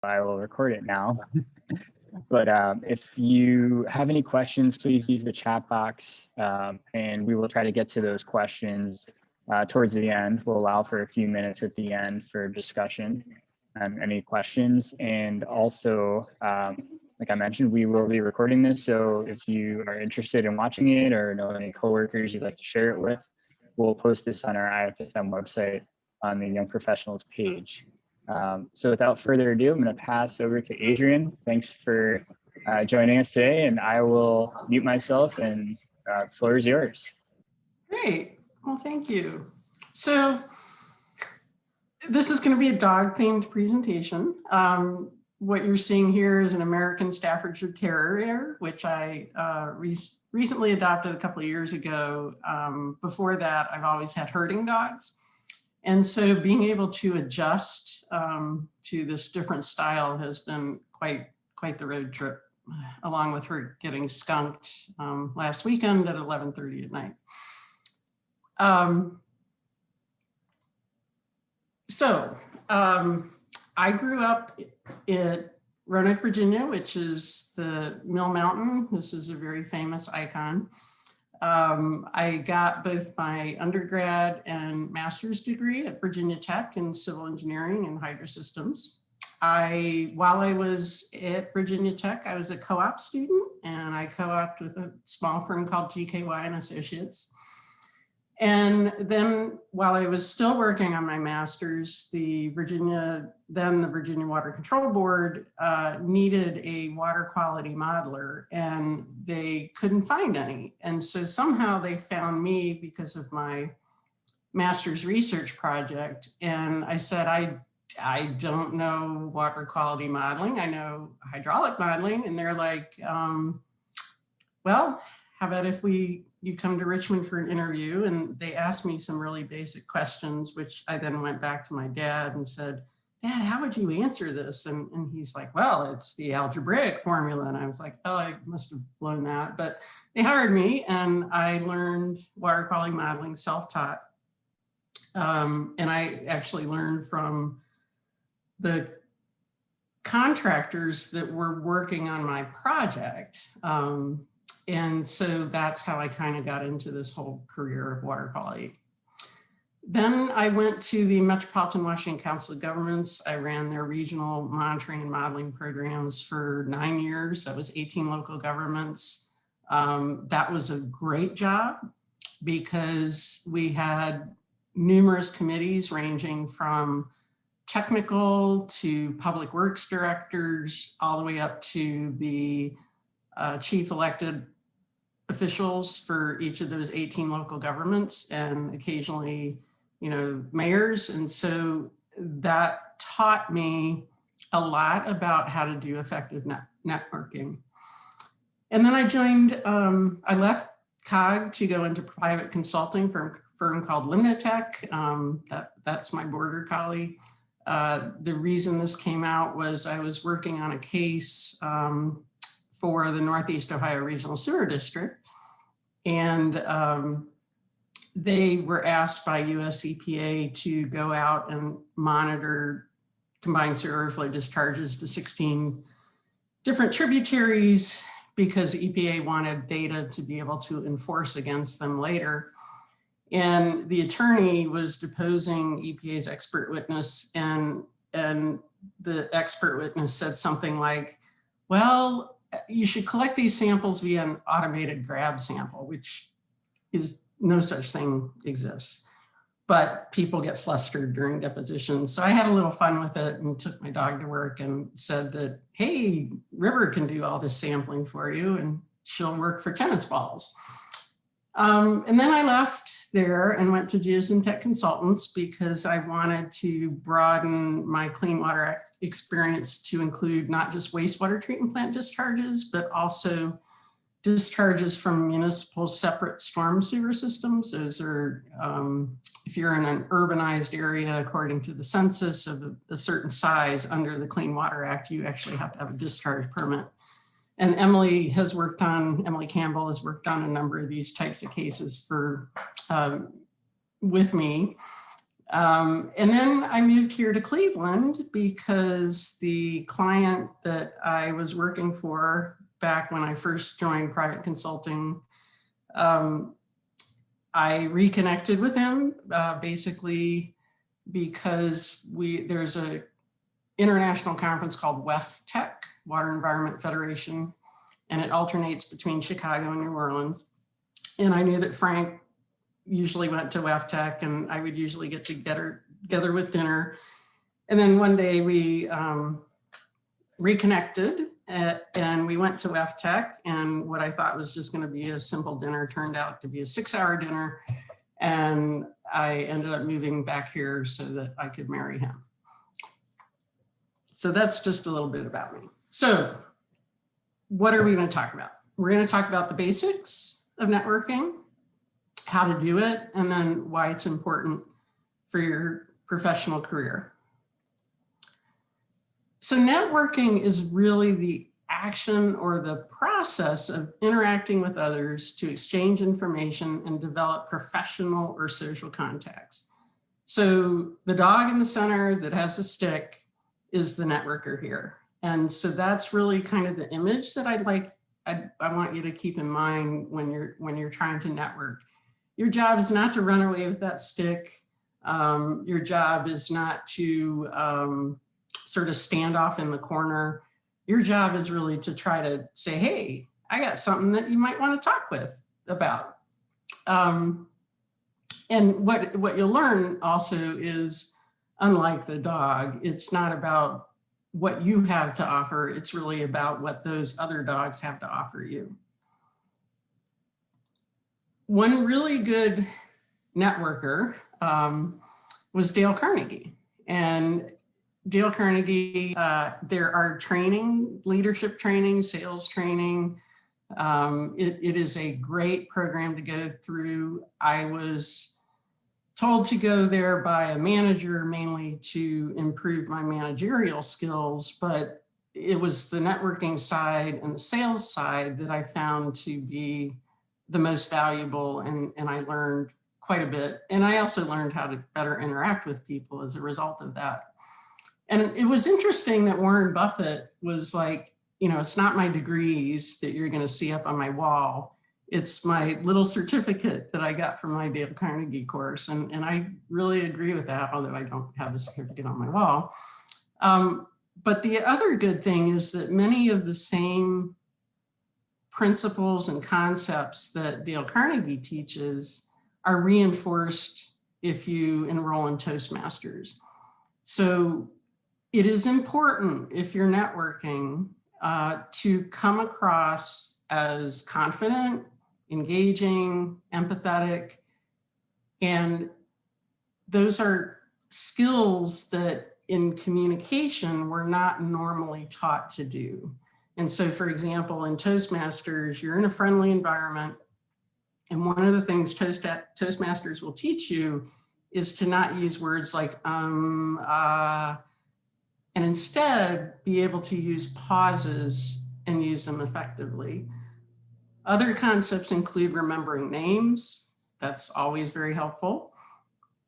I will record it now. But if you have any questions, please use the chat box, and we will try to get to those questions towards the end. We'll allow for a few minutes at the end for discussion and any questions. And also, like I mentioned, we will be recording this. So if you are interested in watching it or know any coworkers you'd like to share it with, we'll post this on our IFSM website on the Young Professionals page. So without further ado, I'm going to pass over to Adrian. Thanks for joining us today, and I will mute myself, and the floor is yours. Great. Well, thank you. So this is going to be a dog-themed presentation. What you're seeing here is an American Staffordshire Terrier, which I recently adopted a couple of years ago. Before that, I've always had herding dogs. And so being able to adjust to this different style has been quite the road trip, along with her getting skunked last weekend at 11:30 at night. I grew up in Roanoke, Virginia, which is the Mill Mountain. This is a very famous icon. I got both my undergrad and master's degree at Virginia Tech in civil engineering and hydrosystems. While I was at Virginia Tech, I was a co-op student, and I co-opted with a small firm called GKY and Associates. And then while I was still working on my master's, the Virginia Water Control Board needed a water quality modeler, and they couldn't find any. And so somehow they found me because of my master's research project. And I said, I don't know water quality modeling. I know hydraulic modeling. And they're like, well, how about if you come to Richmond for an interview? And they asked me some really basic questions, which I then went back to my dad and said, Dad, how would you answer this? And he's like, well, it's the algebraic formula. And I was like, oh, I must have blown that. But they hired me, and I learned water quality modeling self-taught. And I actually learned from the contractors that were working on my project. And so that's how I kind of got into this whole career of water quality. Then I went to the Metropolitan Washington Council of Governments. I ran their regional monitoring and modeling programs for 9 years. That was 18 local governments. That was a great job because we had numerous committees ranging from technical to public works directors, all the way up to the chief elected officials for each of those 18 local governments, and occasionally, mayors. And so that taught me a lot about how to do effective networking. And then I left COG to go into private consulting for a firm called Limnotech. That's my border collie. The reason this came out was I was working on a case for the Northeast Ohio Regional Sewer District. And they were asked by US EPA to go out and monitor combined sewer overflow discharges to 16 different tributaries because EPA wanted data to be able to enforce against them later. And the attorney was deposing EPA's expert witness, and the expert witness said something like, well, you should collect these samples via an automated grab sample, which is no such thing exists. But people get flustered during depositions. So I had a little fun with it and took my dog to work and said that, hey, River can do all this sampling for you, and she'll work for tennis balls. And then I left there and went to Geosyntec Consultants because I wanted to broaden my clean water experience to include not just wastewater treatment plant discharges, but also discharges from municipal separate storm sewer systems. Those are, if you're in an urbanized area, according to the census of a certain size under the Clean Water Act, you actually have to have a discharge permit. And Emily Campbell has worked on a number of these types of cases with me. And then I moved here to Cleveland because the client that I was working for back when I first joined private consulting, I reconnected with him basically because there's a international conference called WEFTEC, Water Environment Federation, and it alternates between Chicago and New Orleans. And I knew that Frank usually went to WEFTEC, and I would usually get together with dinner. And then one day we reconnected and we went to WEFTEC, and what I thought was just going to be a simple dinner turned out to be a 6-hour dinner. And I ended up moving back here so that I could marry him. So that's just a little bit about me. So what are we going to talk about? We're going to talk about the basics of networking, how to do it, and then why it's important for your professional career. So networking is really the action or the process of interacting with others to exchange information and develop professional or social contacts. So the dog in the center that has a stick is the networker here. And so that's really kind of the image that I want you to keep in mind when you're trying to network. Your job is not to run away with that stick. Your job is not to sort of stand off in the corner. Your job is really to try to say, hey, I got something that you might want to talk about. And what you'll learn also is, unlike the dog, it's not about what you have to offer. It's really about what those other dogs have to offer you. One really good networker was Dale Carnegie. And Dale Carnegie, there are leadership training, sales training. It is a great program to go through. I was told to go there by a manager mainly to improve my managerial skills, but it was the networking side and the sales side that I found to be the most valuable, and I learned quite a bit. And I also learned how to better interact with people as a result of that. And it was interesting that Warren Buffett was like, it's not my degrees that you're going to see up on my wall. It's my little certificate that I got from my Dale Carnegie course. And I really agree with that, although I don't have a certificate on my wall. But the other good thing is that many of the same principles and concepts that Dale Carnegie teaches are reinforced if you enroll in Toastmasters. So it is important, if you're networking, to come across as confident, engaging, empathetic, and those are skills that in communication we're not normally taught to do. And so, for example, in Toastmasters, you're in a friendly environment, and one of the things Toastmasters will teach you is to not use words like and instead be able to use pauses and use them effectively. Other concepts include remembering names. That's always very helpful.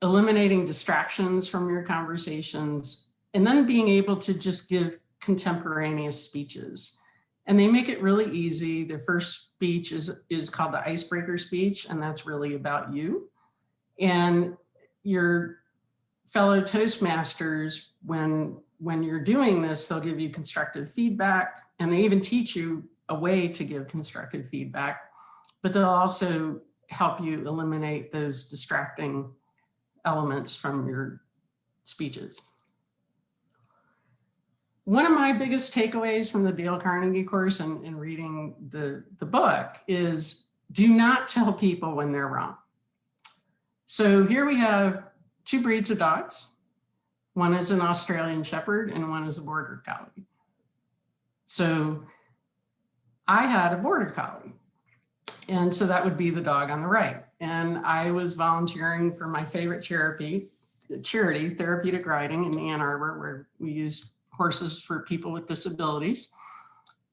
Eliminating distractions from your conversations, and then being able to just give contemporaneous speeches. And they make it really easy. The first speech is called the icebreaker speech, and that's really about you. And your fellow Toastmasters, when you're doing this, they'll give you constructive feedback, and they even teach you a way to give constructive feedback, but they'll also help you eliminate those distracting elements from your speeches. One of my biggest takeaways from the Dale Carnegie course and reading the book is do not tell people when they're wrong. So here we have 2 breeds of dogs. One is an Australian Shepherd and one is a Border Collie. So I had a Border Collie, and so that would be the dog on the right. And I was volunteering for my favorite charity, Therapeutic Riding in Ann Arbor, where we used horses for people with disabilities.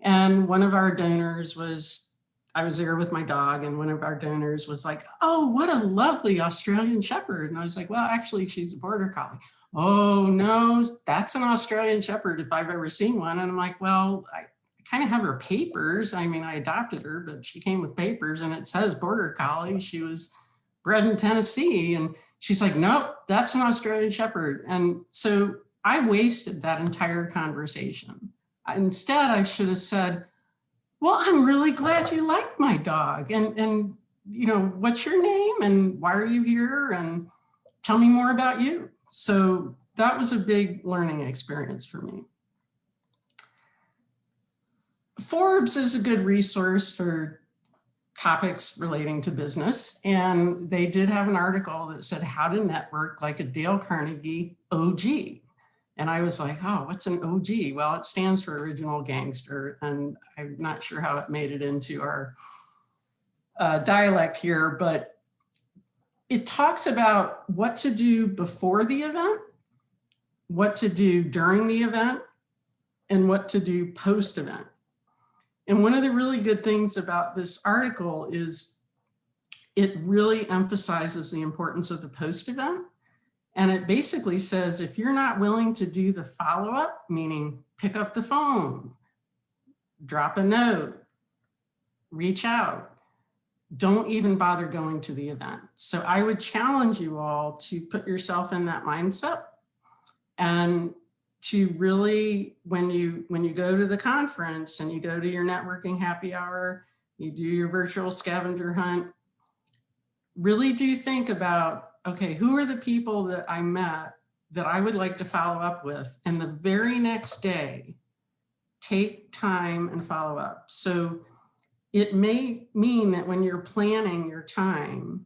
And one of our donors was I was there with my dog, and one of our donors was like, "Oh, what a lovely Australian Shepherd." And I was like, "Well, actually, she's a Border Collie." "Oh, no, that's an Australian Shepherd if I've ever seen one." And I'm like, "Well, I kind of have her papers. I mean, I adopted her, but she came with papers and it says Border Collie. She was bred in Tennessee." And she's like, "Nope, that's an Australian Shepherd." And so I wasted that entire conversation. Instead, I should have said, "Well, I'm really glad you like my dog. And you know, what's your name and why are you here? And tell me more about you." So that was a big learning experience for me. Forbes is a good resource for topics relating to business. And they did have an article that said how to network like a Dale Carnegie OG. And I was like, "Oh, what's an OG?" Well, it stands for Original Gangster. And I'm not sure how it made it into our dialect here, but it talks about what to do before the event, what to do during the event, and what to do post-event. And one of the really good things about this article is it really emphasizes the importance of the post-event. And it basically says, if you're not willing to do the follow-up, meaning pick up the phone, drop a note, reach out, don't even bother going to the event. So I would challenge you all to put yourself in that mindset and to really, when you go to the conference and you go to your networking happy hour, you do your virtual scavenger hunt, really do think about, okay, who are the people that I met that I would like to follow up with? And the very next day, take time and follow up. So it may mean that when you're planning your time,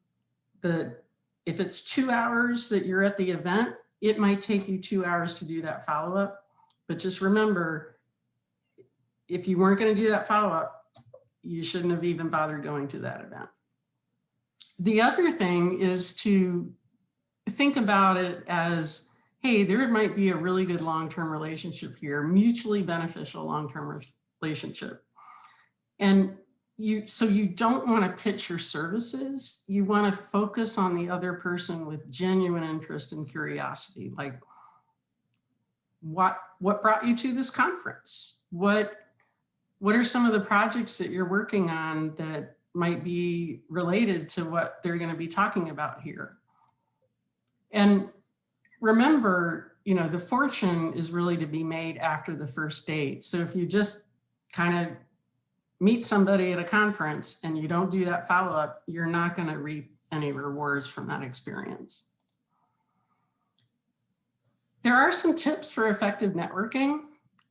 that if it's 2 hours that you're at the event, it might take you 2 hours to do that follow-up. But just remember, if you weren't going to do that follow-up, you shouldn't have even bothered going to that event. The other thing is to think about it as, hey, there might be a really good long-term relationship here, mutually beneficial long-term relationship. And so you don't want to pitch your services. You want to focus on the other person with genuine interest and curiosity. Like, what brought you to this conference? What are some of the projects that you're working on that might be related to what they're going to be talking about here? And remember, you know, the fortune is really to be made after the first date. So if you just kind of meet somebody at a conference and you don't do that follow-up, you're not going to reap any rewards from that experience. There are some tips for effective networking,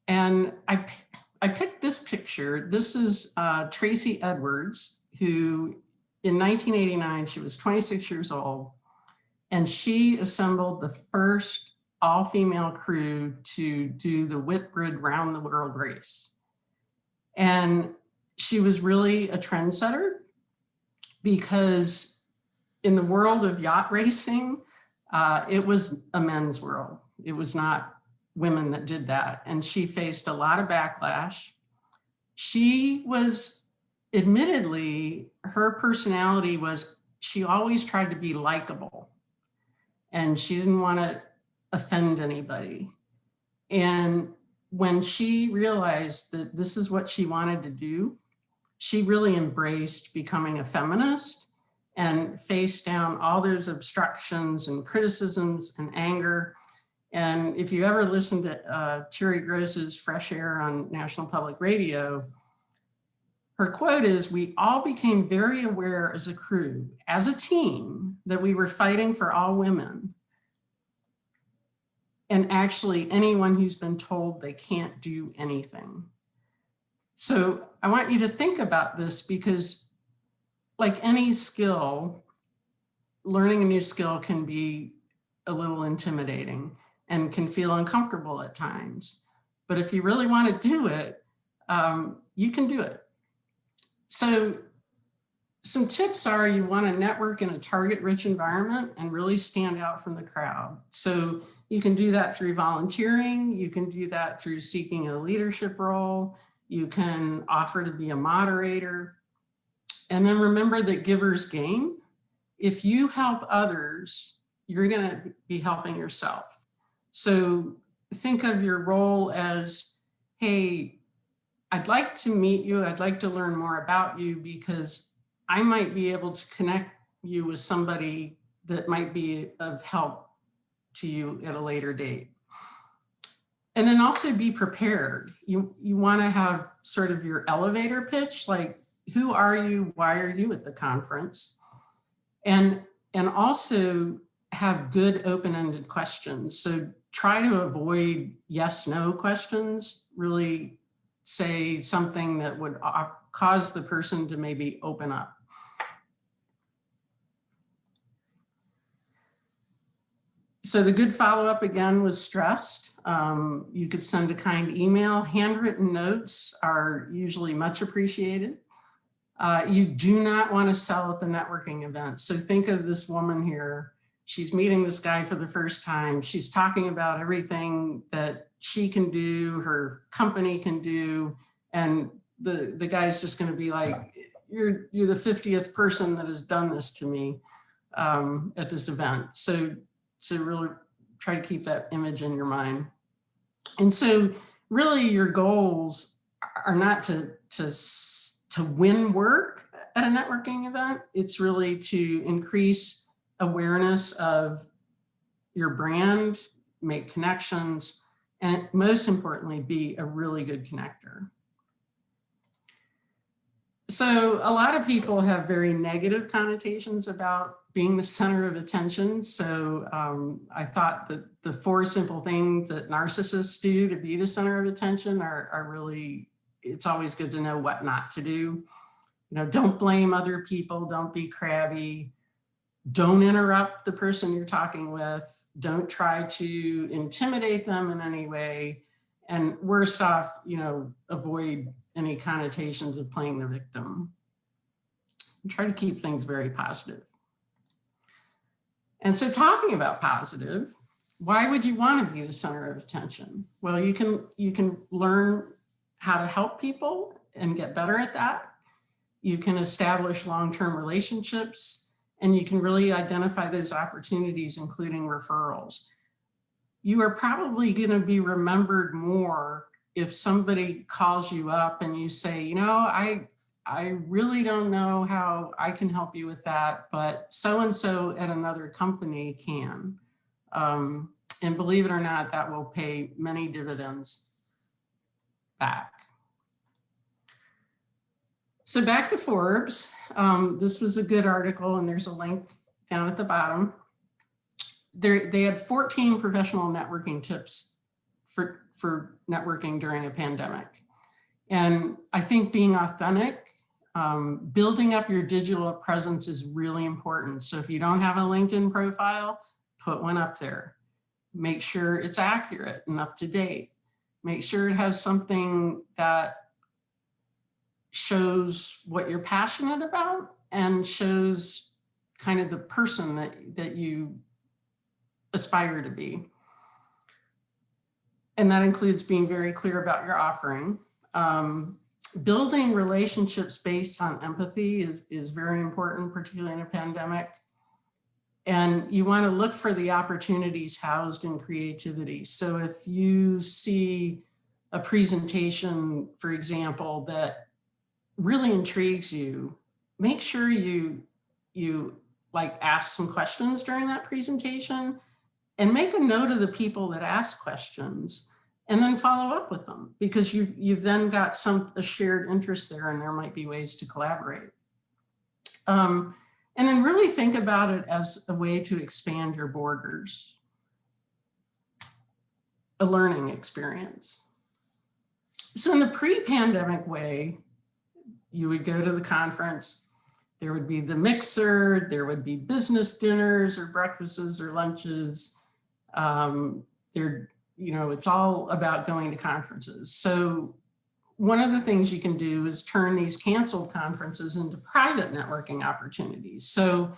and I picked this picture. This is Tracy Edwards, who in 1989, she was 26 years old, and she assembled the first all-female crew to do the Whitbread Round the World race. And she was really a trendsetter because in the world of yacht racing, it was a men's world. It was not women that did that. And she faced a lot of backlash. She was, admittedly, her personality was, she always tried to be likable and she didn't want to offend anybody. And when she realized that this is what she wanted to do, she really embraced becoming a feminist and faced down all those obstructions and criticisms and anger. And if you ever listen to Terry Gross's Fresh Air on National Public Radio, her quote is, "We all became very aware as a crew, as a team, that we were fighting for all women. And actually anyone who's been told they can't do anything." So I want you to think about this because, like any skill, learning a new skill can be a little intimidating and can feel uncomfortable at times. But if you really want to do it, you can do it. So some tips are, you want to network in a target-rich environment and really stand out from the crowd. So you can do that through volunteering. You can do that through seeking a leadership role. You can offer to be a moderator. And then remember that givers gain. If you help others, you're going to be helping yourself. So think of your role as, hey, I'd like to meet you. I'd like to learn more about you because I might be able to connect you with somebody that might be of help to you at a later date. And then also be prepared. You want to have sort of your elevator pitch, like who are you? Why are you at the conference? And also have good open-ended questions. So try to avoid yes, no questions. Really say something that would cause the person to maybe open up. So the good follow-up again was stressed. You could send a kind email. Handwritten notes are usually much appreciated. You do not want to sell at the networking event. So think of this woman here. She's meeting this guy for the first time. She's talking about everything that she can do, her company can do. And the guy's just going to be like, you're the 50th person that has done this to me at this event. So really try to keep that image in your mind. And so really your goals are not to win work at a networking event. It's really to increase awareness of your brand, make connections, and most importantly, be a really good connector. So a lot of people have very negative connotations about being the center of attention. So I thought that the 4 simple things that narcissists do to be the center of attention are really, it's always good to know what not to do. You know, don't blame other people, don't be crabby, don't interrupt the person you're talking with, don't try to intimidate them in any way, and worst off, you know, avoid any connotations of playing the victim. And try to keep things very positive. And so talking about positive, why would you want to be the center of attention? Well, you can learn how to help people and get better at that. You can establish long-term relationships, and you can really identify those opportunities, including referrals. You are probably going to be remembered more if somebody calls you up and you say, you know, I really don't know how I can help you with that, but so-and-so at another company can. And believe it or not, that will pay many dividends back. So back to Forbes. This was a good article, and there's a link down at the bottom. They had 14 professional networking tips for networking during a pandemic. And I think being authentic, building up your digital presence is really important. So if you don't have a LinkedIn profile, put one up there. Make sure it's accurate and up to date. Make sure it has something that shows what you're passionate about and shows kind of the person that you aspire to be. And that includes being very clear about your offering. Building relationships based on empathy is very important, particularly in a pandemic. And you want to look for the opportunities housed in creativity. So if you see a presentation, for example, that really intrigues you, make sure you like ask some questions during that presentation and make a note of the people that ask questions and then follow up with them, because you've then got a shared interest there, and there might be ways to collaborate. And then really think about it as a way to expand your borders, a learning experience. So in the pre-pandemic way, you would go to the conference, there would be the mixer, there would be business dinners or breakfasts or lunches. It's all about going to conferences. So one of the things you can do is turn these canceled conferences into private networking opportunities. So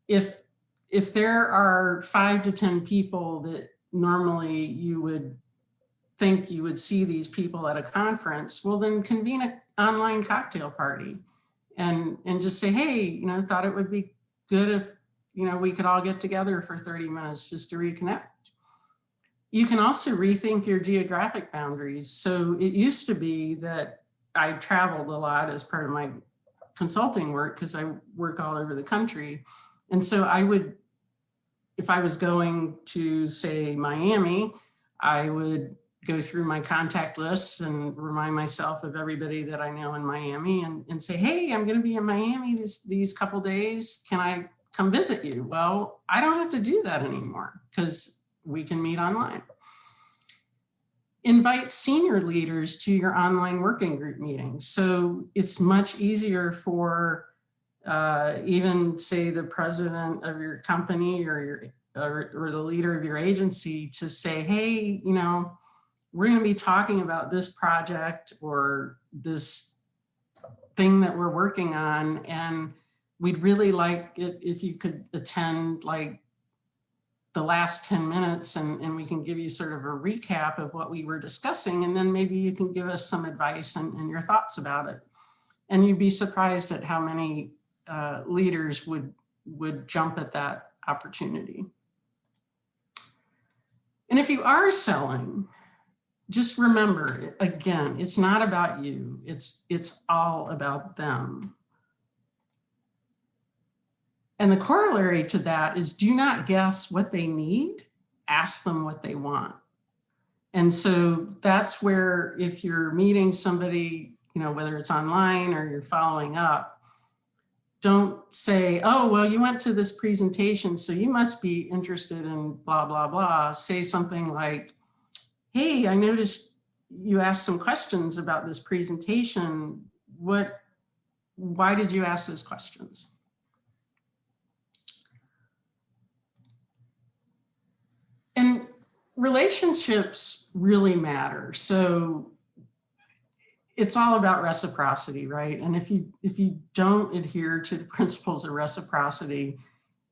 if there are 5 to 10 people that normally you would think you would see these people at a conference, well then convene an online cocktail party and just say, hey, you know, thought it would be good if, you know, we could all get together for 30 minutes just to reconnect. You can also rethink your geographic boundaries. So it used to be that I traveled a lot as part of my consulting work because I work all over the country. And so I would, if I was going to, say, Miami, I would go through my contact lists and remind myself of everybody that I know in Miami and say, hey, I'm going to be in Miami these couple days. Can I come visit you? Well, I don't have to do that anymore because we can meet online. Invite senior leaders to your online working group meetings. So it's much easier for even, say, the president of your company or the leader of your agency to say, hey, you know, we're going to be talking about this project or this thing that we're working on, and we'd really like it if you could attend like the last 10 minutes and we can give you sort of a recap of what we were discussing, and then maybe you can give us some advice and your thoughts about it. And you'd be surprised at how many leaders would jump at that opportunity. And if you are selling, just remember, again, it's not about you. It's all about them. And the corollary to that is, do not guess what they need, ask them what they want. And so that's where, if you're meeting somebody, you know, whether it's online or you're following up, don't say, oh, well, you went to this presentation, so you must be interested in blah, blah, blah. Say something like, hey, I noticed you asked some questions about this presentation. Why did you ask those questions? And relationships really matter. So it's all about reciprocity, right? And if you don't adhere to the principles of reciprocity,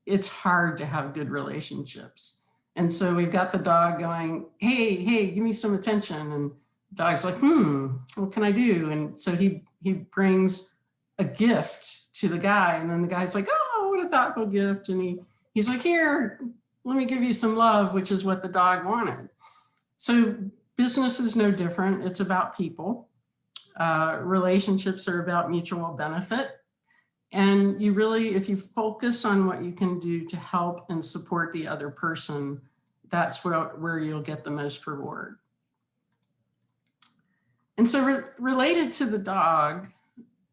it's hard to have good relationships. And so we've got the dog going, hey, give me some attention. And the dog's like, what can I do? And so he brings a gift to the guy. And then the guy's like, oh, what a thoughtful gift. And he's like, here, let me give you some love, which is what the dog wanted. So business is no different. It's about people. Relationships are about mutual benefit. And you really, if you focus on what you can do to help and support the other person, that's where you'll get the most reward. And so related to the dog,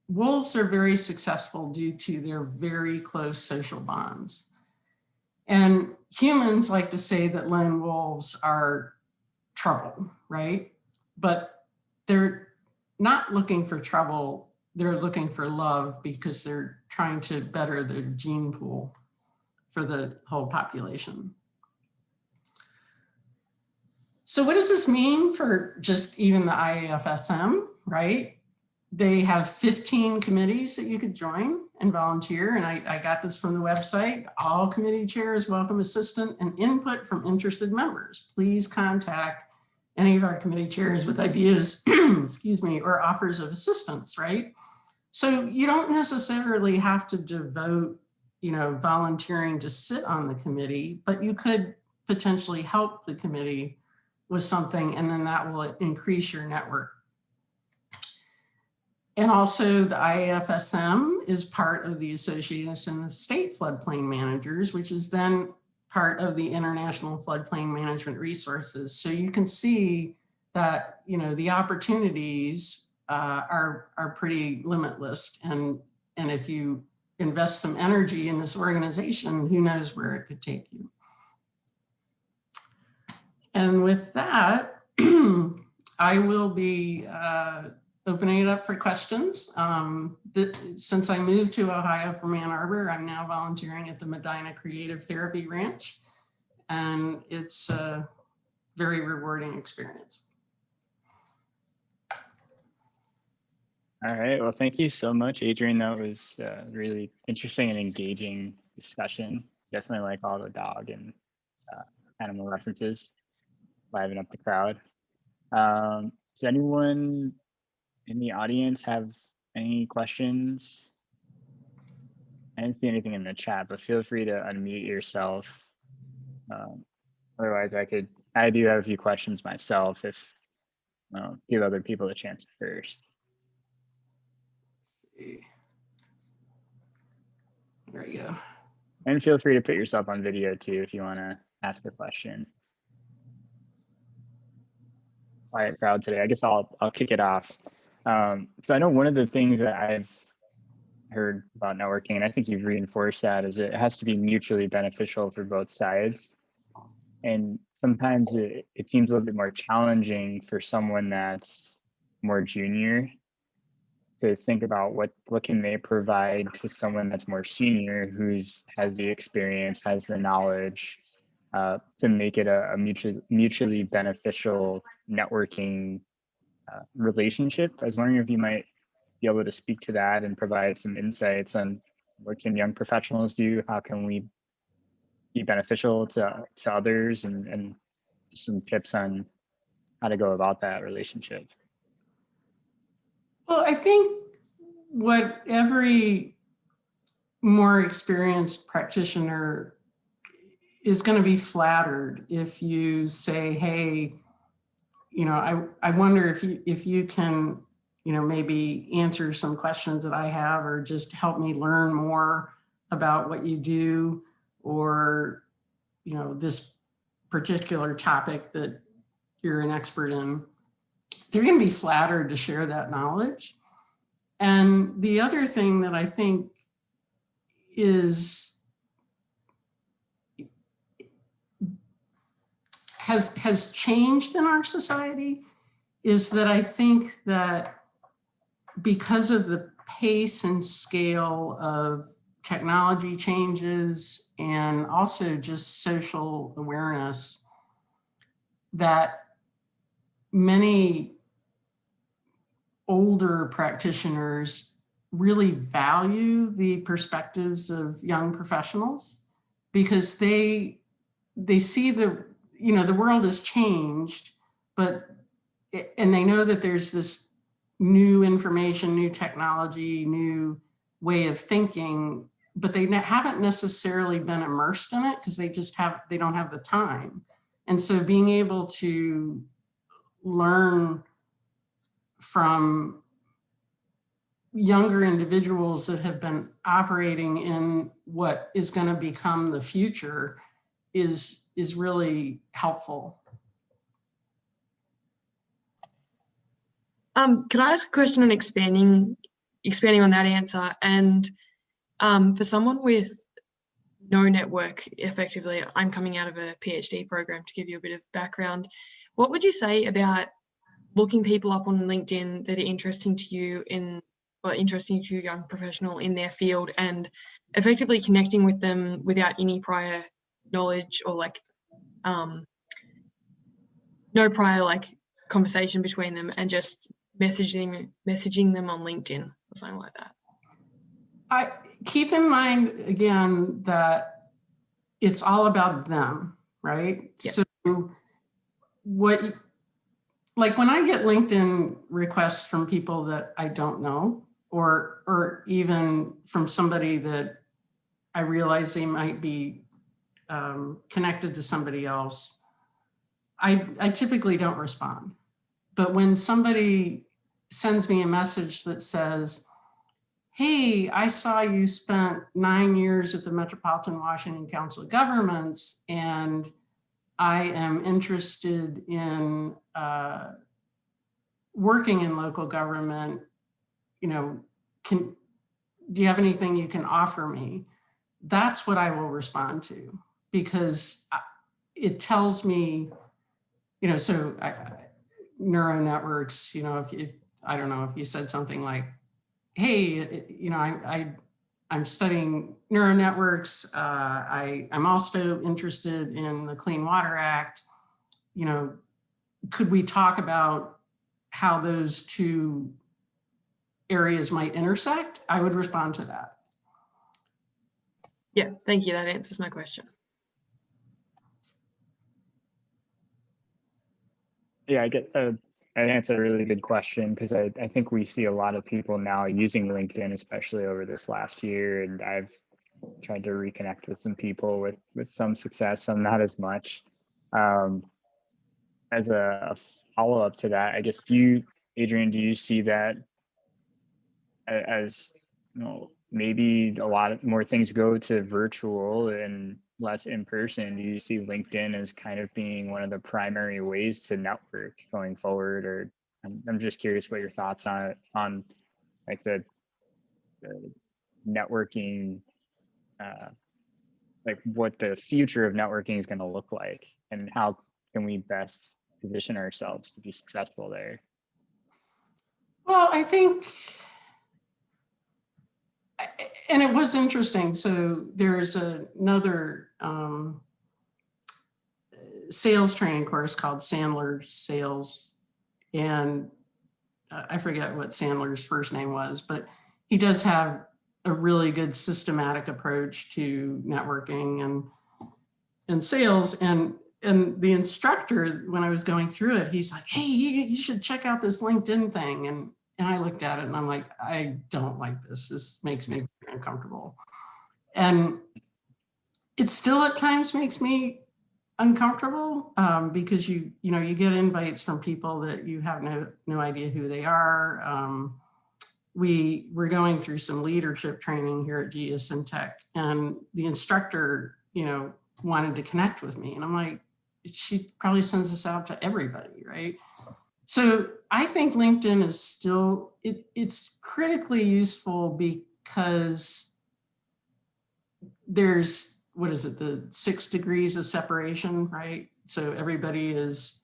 wolves are very successful due to their very close social bonds. And humans like to say that lone wolves are trouble, right? But they're not looking for trouble. They're looking for love because they're trying to better their gene pool for the whole population. So what does this mean for just even the IAFSM, right? They have 15 committees that you could join and volunteer. And I got this from the website. All committee chairs welcome assistance and input from interested members. Please contact any of our committee chairs with ideas, excuse me, or offers of assistance, right? So you don't necessarily have to devote, you know, volunteering to sit on the committee, but you could potentially help the committee with something, and then that will increase your network. And also the IAFSM is part of the Association of State Floodplain Managers, which is then part of the International Floodplain Management Resources. So you can see that, you know, the opportunities are pretty limitless. And if you invest some energy in this organization, who knows where it could take you. And with that, I will be opening it up for questions. Since I moved to Ohio from Ann Arbor, I'm now volunteering at the Medina Creative Therapy Ranch, and it's a very rewarding experience. All right, well, thank you so much, Adrienne. That was a really interesting and engaging discussion. Definitely like all the dog and animal references, liven up the crowd. Does anyone in the audience have any questions I didn't see anything in the chat, but feel free to unmute yourself. Otherwise, I do have a few questions myself if give other people a chance first. There you go. And feel free to put yourself on video too if you want to ask a question. Quiet crowd today. I guess I'll kick it off. So I know one of the things that I've heard about networking, and I think you've reinforced that, is it has to be mutually beneficial for both sides. And sometimes it seems a little bit more challenging for someone that's more junior to think about what can they provide to someone that's more senior has the experience, has the knowledge, to make it a mutually beneficial networking relationship. I was wondering if you might be able to speak to that and provide some insights on what can young professionals do, how can we be beneficial to others, and some tips on how to go about that relationship. Well, I think what every more experienced practitioner is going to be flattered if you say, hey, I wonder if you can, maybe answer some questions that I have, or just help me learn more about what you do, or, this particular topic that you're an expert in. They're going to be flattered to share that knowledge. And the other thing that I think has changed in our society is that I think that because of the pace and scale of technology changes and also just social awareness, that many older practitioners really value the perspectives of young professionals, because they see the world has changed, and they know that there's this new information, new technology, new way of thinking, but they haven't necessarily been immersed in it because they don't have the time. And so being able to learn from younger individuals that have been operating in what is going to become the future is really helpful. Could I ask a question on expanding on that answer? And for someone with no network, effectively, I'm coming out of a PhD program, to give you a bit of background. What would you say about looking people up on LinkedIn that are interesting to you, young professional in their field, and effectively connecting with them without any prior knowledge or no prior conversation between them, and just messaging them on LinkedIn or something like that? I keep in mind again that it's all about them, right? Yep. So when I get LinkedIn requests from people that I don't know, or even from somebody that I realize they might be connected to somebody else, I typically don't respond. But when somebody sends me a message that says, hey, I saw you spent 9 years at the Metropolitan Washington Council of Governments, and I am interested in working in local government, do you have anything you can offer me? That's what I will respond to, because it tells me, so Neuro Networks, if I don't know, if you said something like, hey, I'm studying neural networks. I'm also interested in the Clean Water Act. Could we talk about how those two areas might intersect? I would respond to that. Yeah, thank you. That answers my question. Yeah, I get I think it's a really good question because I think we see a lot of people now using LinkedIn, especially over this last year. And I've tried to reconnect with some people with some success, some not as much. As a follow-up to that, I guess, Adrian, do you see that as, maybe a lot more things go to virtual and less in person? Do you see LinkedIn as kind of being one of the primary ways to network going forward? Or I'm just curious what your thoughts on like the networking, like what the future of networking is going to look like, and how can we best position ourselves to be successful there? Well, I think, and it was interesting. So there's another sales training course called Sandler Sales. And I forget what Sandler's first name was, but he does have a really good systematic approach to networking and sales. And the instructor, when I was going through it, he's like, hey, you should check out this LinkedIn thing. And I looked at it and I'm like, I don't like this. This makes me very uncomfortable. And it still at times makes me uncomfortable because you get invites from people that you have no idea who they are. We're going through some leadership training here at GS Tech, and the instructor, wanted to connect with me, and I'm like, she probably sends this out to everybody, right? So I think LinkedIn is still, it's critically useful because there's, what is it, the 6 degrees of separation, right? So everybody is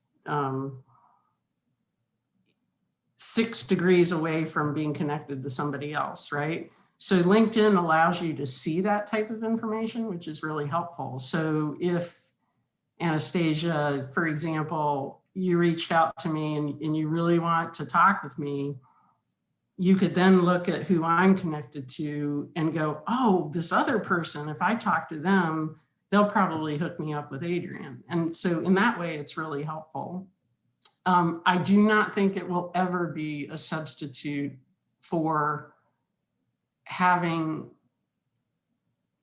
6 degrees away from being connected to somebody else, right? So LinkedIn allows you to see that type of information, which is really helpful. So if Anastasia, for example, you reached out to me and you really want to talk with me, you could then look at who I'm connected to and go, oh, this other person, if I talk to them, they'll probably hook me up with Adrian. And so in that way, it's really helpful. I do not think it will ever be a substitute for having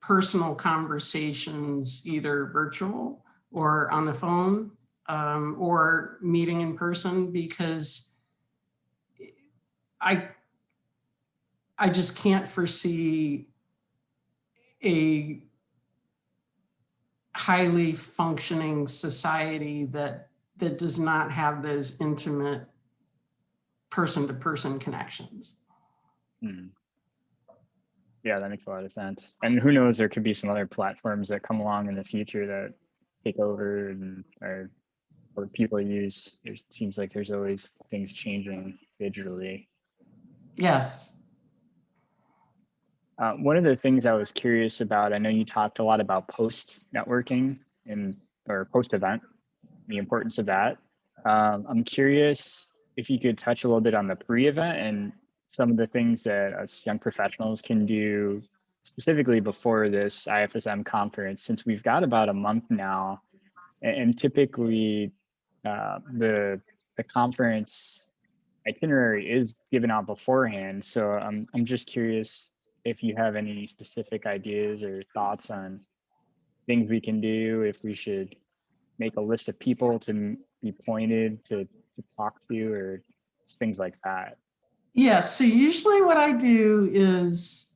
personal conversations, either virtual or on the phone, or meeting in person, because I just can't foresee a highly functioning society that does not have those intimate person-to-person connections. Hmm. Yeah, that makes a lot of sense. And who knows, there could be some other platforms that come along in the future that take over or people use. It seems like there's always things changing digitally. Yes. One of the things I was curious about, I know you talked a lot about post networking or post event, the importance of that. I'm curious if you could touch a little bit on the pre-event and some of the things that us young professionals can do specifically before this IFSM conference, since we've got about a month now, and typically the conference itinerary is given out beforehand. So I'm just curious if you have any specific ideas or thoughts on things we can do, if we should make a list of people to be pointed to talk to, or things like that. Yes. So usually what I do is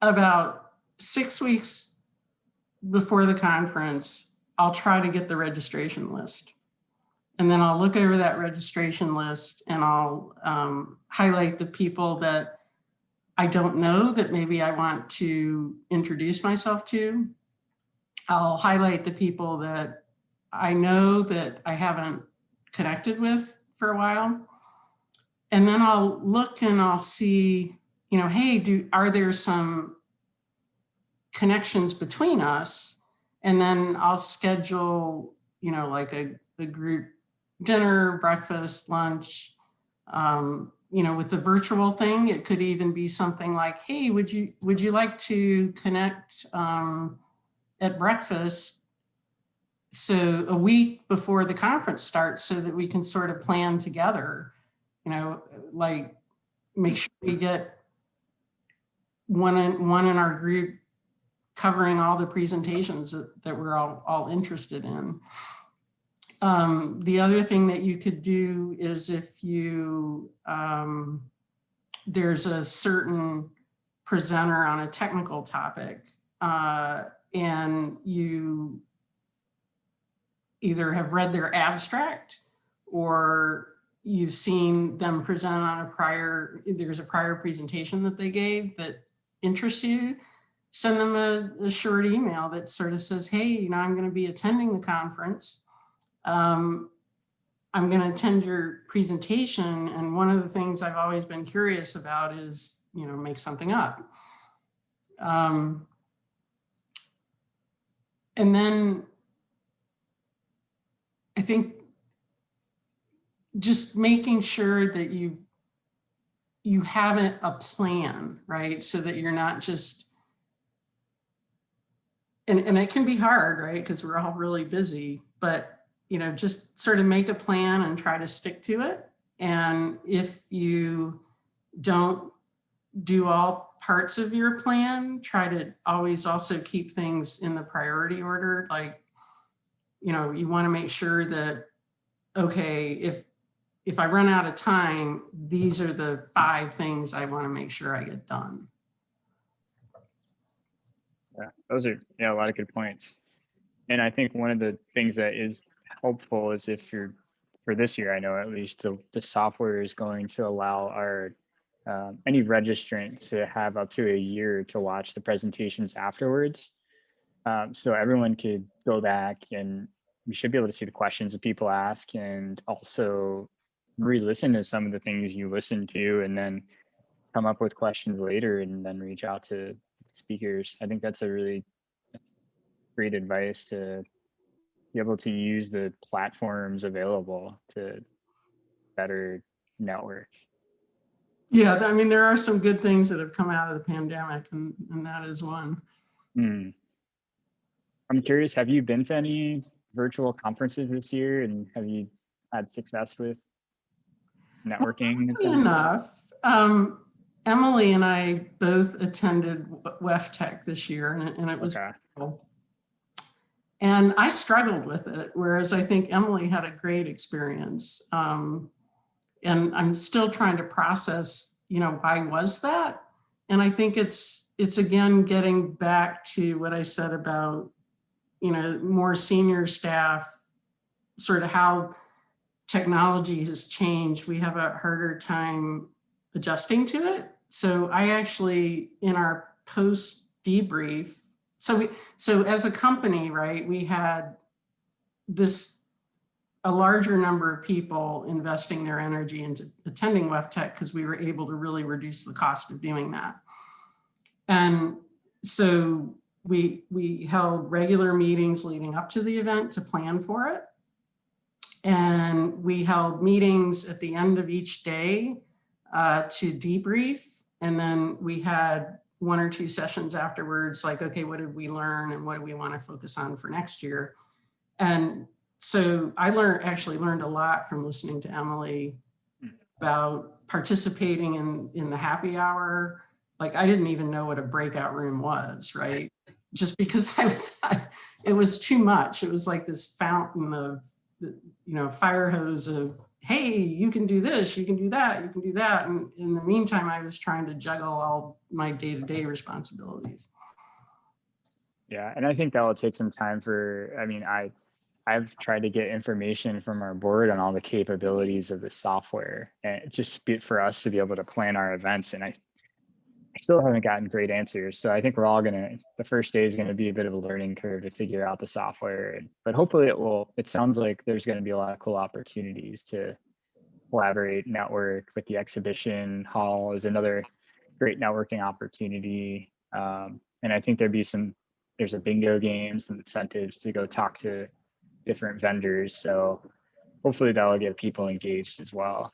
about 6 weeks before the conference, I'll try to get the registration list. And then I'll look over that registration list and I'll highlight the people that I don't know that maybe I want to introduce myself to. I'll highlight the people that I know that I haven't connected with for a while. And then I'll look and I'll see, hey, are there some connections between us? And then I'll schedule, like a group dinner, breakfast, lunch. With the virtual thing, it could even be something like, hey, would you like to connect at breakfast so a week before the conference starts so that we can sort of plan together, you know, like make sure we get one in our group covering all the presentations that we're all interested in. The other thing that you could do is if you, there's a certain presenter on a technical topic and you either have read their abstract or you've seen them present on there's a prior presentation that they gave that interests you, send them a short email that sort of says, hey, you know, I'm going to be attending the conference. I'm going to attend your presentation. And one of the things I've always been curious about is, you know, make something up. And then I think just making sure that you have a plan, right? So that you're not just, and it can be hard, right? Because we're all really busy, but you know, just sort of make a plan and try to stick to it. And if you don't do all parts of your plan, try to always also keep things in the priority order. Like, you know, you want to make sure that, okay, if I run out of time, these are the 5 things I want to make sure I get done. Yeah, those are a lot of good points. And I think one of the things that is helpful is if you're, for this year, I know at least the software is going to allow our any registrant to have up to a year to watch the presentations afterwards. So everyone could go back and we should be able to see the questions that people ask and also re-listen to some of the things you listened to and then come up with questions later and then reach out to speakers. I think that's a really great advice to be able to use the platforms available to better network. Yeah, I mean, there are some good things that have come out of the pandemic, and that is one. I'm curious, have you been to any virtual conferences this year and have you had success with networking? Enough. Emily and I both attended WEFTEC this year, and it was cool. And I struggled with it, whereas I think Emily had a great experience. And I'm still trying to process, you know, why was that? And I think it's again getting back to what I said about, you know, more senior staff, sort of how technology has changed. We have a harder time adjusting to it. So I actually, in our post debrief, so as a company, right, we had a larger number of people investing their energy into attending WEFTEC because we were able to really reduce the cost of doing that. And so we held regular meetings leading up to the event to plan for it. And we held meetings at the end of each day to debrief. And then we had 1 or 2 sessions afterwards, like, okay, what did we learn and what do we want to focus on for next year? And so I actually learned a lot from listening to Emily about participating in the happy hour. Like, I didn't even know what a breakout room was, right? Just because it was too much. It was like this fountain of, you know, fire hose of, hey, you can do this, you can do that, you can do that. And in the meantime, I was trying to juggle all my day-to-day responsibilities. Yeah, and I think that will take some time for, I mean, I've tried to get information from our board on all the capabilities of the software and just for us to be able to plan our events. And I still haven't gotten great answers. So I think we're all the first day is going to be a bit of a learning curve to figure out the software, but hopefully it sounds like there's going to be a lot of cool opportunities to collaborate, network with the exhibition hall is another great networking opportunity. And I think there's a bingo game, some incentives to go talk to different vendors. So hopefully that'll get people engaged as well.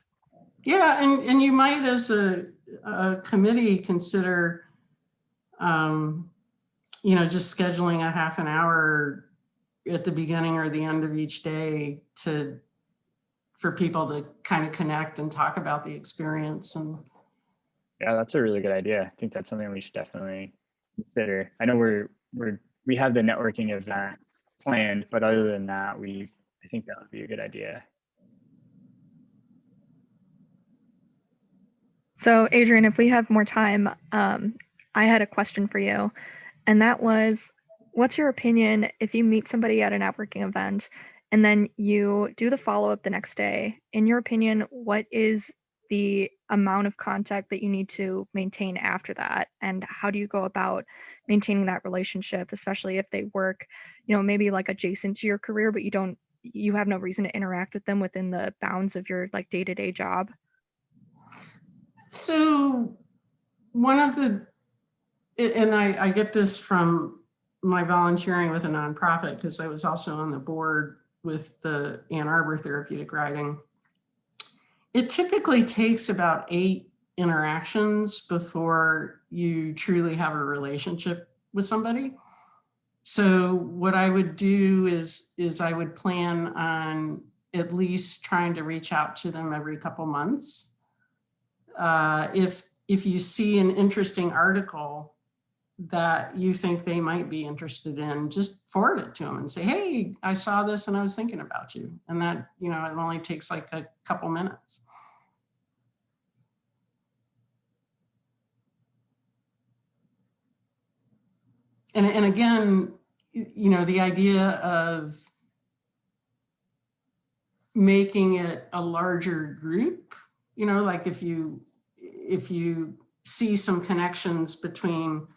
Yeah, and you might, as a committee, consider, you know, just scheduling a half an hour at the beginning or the end of each day for people to kind of connect and talk about the experience. And Yeah, that's a really good idea. I think that's something we should definitely consider. I know we have the networking event planned, but other than that, I think that would be a good idea. So Adrian, if we have more time, I had a question for you, and that was, what's your opinion if you meet somebody at a networking event and then you do the follow-up the next day? In your opinion, what is the amount of contact that you need to maintain after that, and how do you go about maintaining that relationship, especially if they work, maybe like adjacent to your career, but you have no reason to interact with them within the bounds of your like day-to-day job? so one of the, and I get this from my volunteering with a nonprofit, because I was also on the board with the Ann Arbor Therapeutic Riding. It typically takes about 8 interactions before you truly have a relationship with somebody. So what I would do is I would plan on at least trying to reach out to them every couple months. If you see an interesting article that you think they might be interested in, just forward it to them and say, hey, I saw this and I was thinking about you. And that, it only takes like a couple minutes. And again, the idea of making it a larger group, like if you see some connections between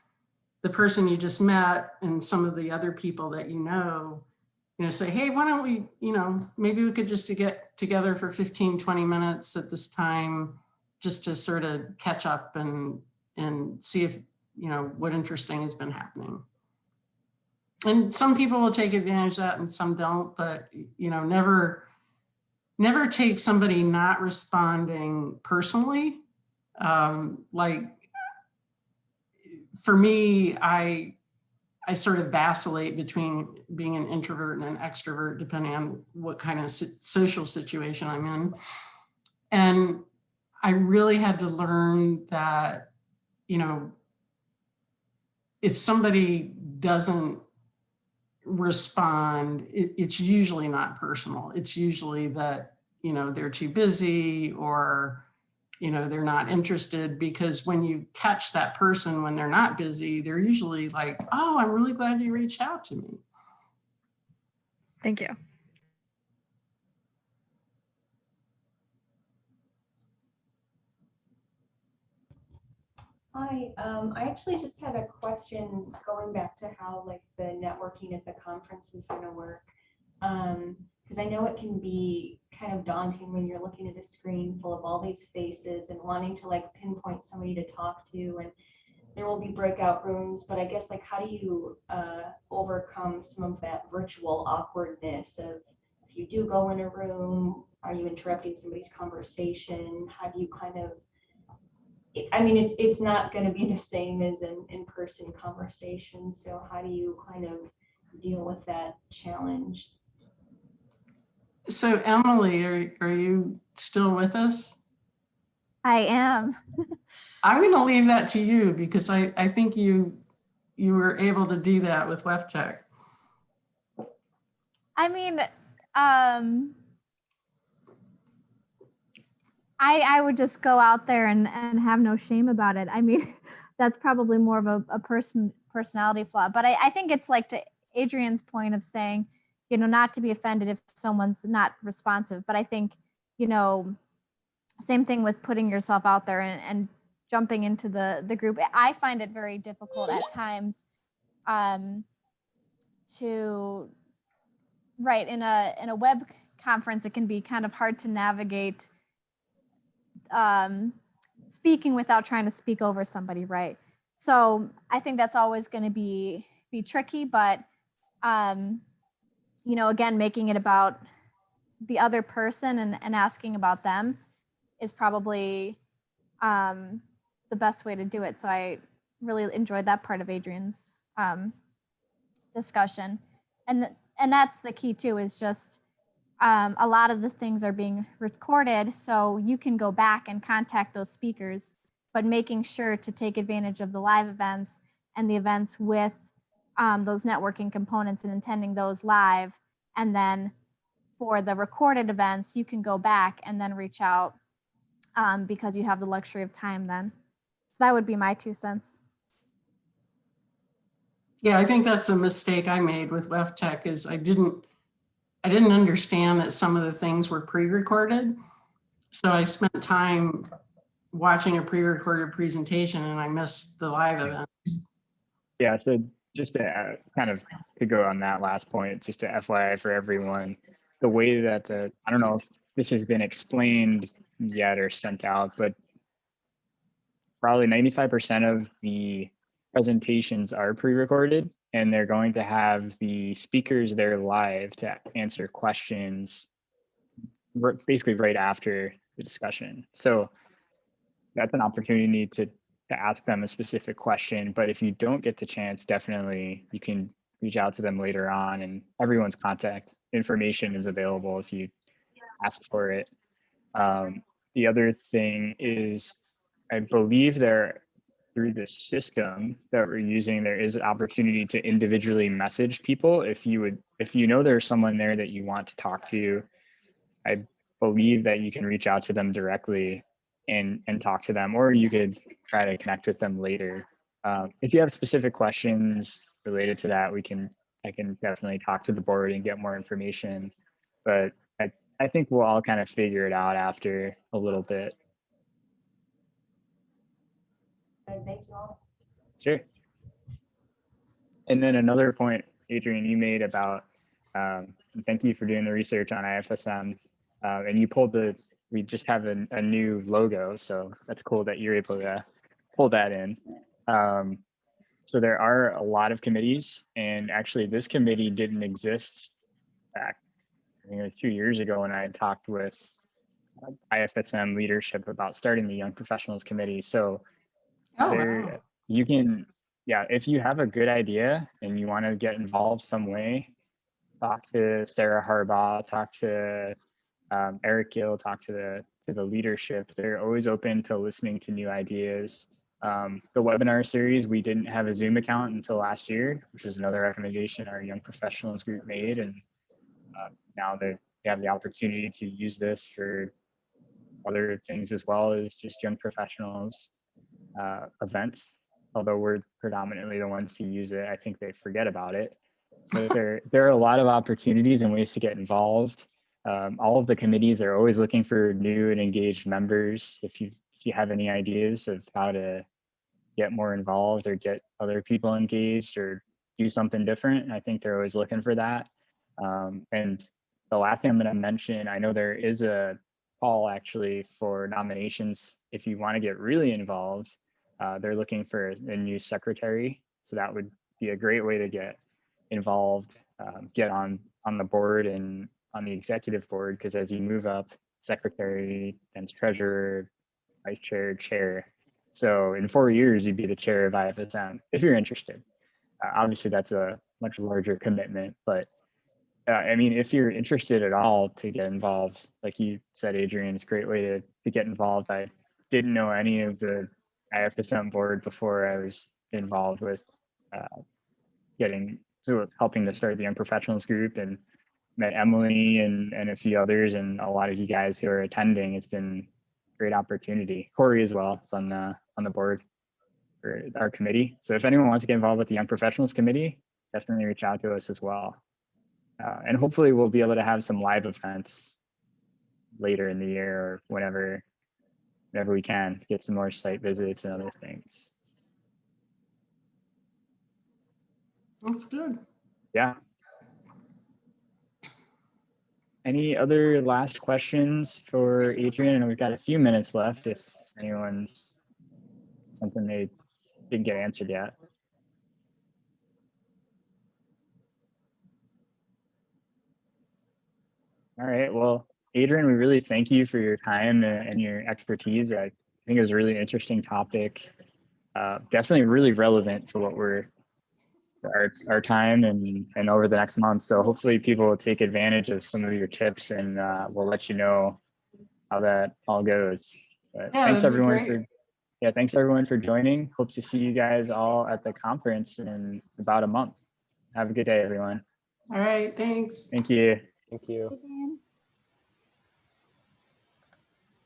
the person you just met and some of the other people that say, hey, why don't we, maybe we could just get together for 15, 20 minutes at this time, just to sort of catch up and see if, what interesting has been happening. And some people will take advantage of that and some don't, but, never take somebody not responding personally. Like for me, I sort of vacillate between being an introvert and an extrovert, depending on what kind of social situation I'm in. And I really had to learn that, if somebody doesn't respond, it's usually not personal. It's usually that, they're too busy or, they're not interested, because when you catch that person when they're not busy, they're usually like, oh, I'm really glad you reached out to me. Thank you. Hi, I actually just had a question going back to how like the networking at the conference is going to work. Because I know it can be kind of daunting when you're looking at a screen full of all these faces and wanting to like pinpoint somebody to talk to, and there will be breakout rooms, but I guess like how do you overcome some of that virtual awkwardness of, if you do go in a room, are you interrupting somebody's conversation? How do you kind of, I mean, it's not going to be the same as an in-person conversation. So how do you kind of deal with that challenge? So Emily, are you still with us? I am. I'm going to leave that to you, because I think you were able to do that with WebTech. I mean, I would just go out there and have no shame about it. I mean, that's probably more of a personality flaw. But I think it's like, to Adrian's point of saying, not to be offended if someone's not responsive. But I think, same thing with putting yourself out there and jumping into the group. I find it very difficult at times to write in a web conference. It can be kind of hard to navigate speaking without trying to speak over somebody, right? So I think that's always going to be tricky, but again, making it about the other person and asking about them is probably the best way to do it. So I really enjoyed that part of Adrian's discussion. And and that's the key too, is just a lot of the things are being recorded, so you can go back and contact those speakers, but making sure to take advantage of the live events and the events with those networking components and attending those live. And then for the recorded events, you can go back and then reach out because you have the luxury of time then. So that would be my 2 cents. Yeah, I think that's a mistake I made with WEFTech is I didn't understand that some of the things were pre-recorded. So I spent time watching a pre-recorded presentation and I missed the live event. Yeah, so just to kind of to go on that last point, just to FYI for everyone, the way that I don't know if this has been explained yet or sent out, but probably 95% of the presentations are pre-recorded, and they're going to have the speakers there live to answer questions basically right after the discussion. So that's an opportunity to ask them a specific question. But if you don't get the chance, definitely you can reach out to them later on, and everyone's contact information is available if you ask for it. The other thing is, I believe through the system that we're using, there is an opportunity to individually message people. If you know there's someone there that you want to talk to, I believe that you can reach out to them directly and talk to them, or you could try to connect with them later. If you have specific questions related to that, I can definitely talk to the board and get more information. But I think we'll all kind of figure it out after a little bit. Thank you all. Sure. And then another point, Adrian, you made about, thank you for doing the research on IFSM. And we just have a new logo, so that's cool that you're able to pull that in. So there are a lot of committees, and actually this committee didn't exist back 2 years ago when I had talked with IFSM leadership about starting the Young Professionals Committee. So Wow. you can, if you have a good idea and you want to get involved some way, talk to Sarah Harbaugh, talk to Eric Gill, talk to the leadership. They're always open to listening to new ideas. The webinar series, we didn't have a Zoom account until last year, which is another recommendation our Young Professionals group made. And now they have the opportunity to use this for other things as well as just Young Professionals events. Although we're predominantly the ones who use it, I think they forget about it. But there are a lot of opportunities and ways to get involved. All of the committees are always looking for new and engaged members. If you have any ideas of how to get more involved or get other people engaged or do something different, I think they're always looking for that. And the last thing I'm going to mention, I know there is a call actually for nominations. If you want to get really involved, they're looking for a new secretary. So that would be a great way to get involved, get on the board and on the executive board, because as you move up, secretary, then treasurer, vice chair, chair. So in 4 years, you'd be the chair of IFSM if you're interested. Obviously, that's a much larger commitment, but I mean, if you're interested at all to get involved, like you said, Adrian, it's a great way to get involved. I didn't know any of the IFSM board before I was involved with helping to start the Young Professionals group, and met Emily and a few others and a lot of you guys who are attending. It's been a great opportunity. Corey as well is on the board for our committee. So if anyone wants to get involved with the Young Professionals Committee, definitely reach out to us as well. And hopefully we'll be able to have some live events later in the year or whenever we can, get some more site visits and other things. That's good. Yeah. Any other last questions for Adrian? And we've got a few minutes left if anyone's something they didn't get answered yet. All right, well, Adrian, we really thank you for your time and your expertise. I think it was a really interesting topic. Definitely really relevant to what we're our time and over the next month. So hopefully people will take advantage of some of your tips, and we'll let you know how that all goes. But Yeah, thanks that'd be everyone great. thanks everyone for joining. Hope to see you guys all at the conference in about a month. Have a good day, everyone. All right, thanks. Thank you. Thank you. Hey, Dan.